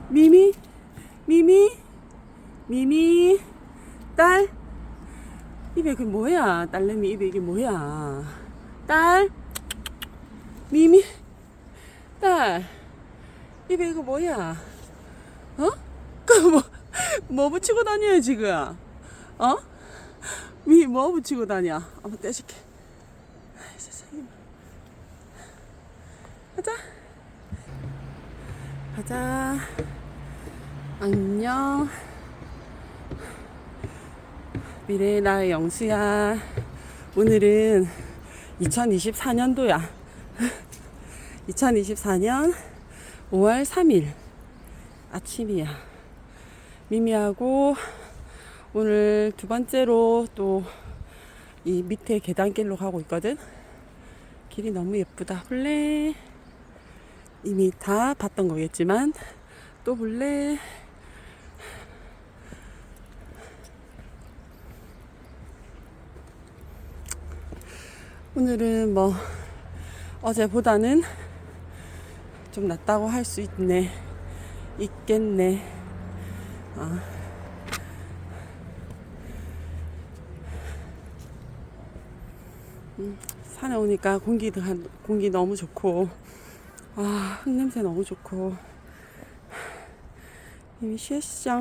미미, 미미, 미미, 딸. 입에 그 뭐야? 딸내미 입에 이게 뭐야? 딸, 미미, 딸. 입에 이거 뭐야? 어? 뭐 붙이고 다녀요, 지금? 어? 뭐 붙이고 다녀? 한번 떼줄게. 아이, 세상에. 가자. 가자. 안녕. 미래의 나의 영수야. 오늘은 2024년도야. 2024년 5월 3일 아침이야. 미미하고 오늘 두 번째로 또 이 밑에 계단길로 가고 있거든. 길이 너무 예쁘다. 볼래? 이미 다 봤던 거겠지만 또 볼래? 오늘은 뭐 어제보다는 좀 낫다고 할 수 있겠네. 산에 오니까 공기 너무 좋고, 흙냄새 너무 좋고, 이미 쉬었어.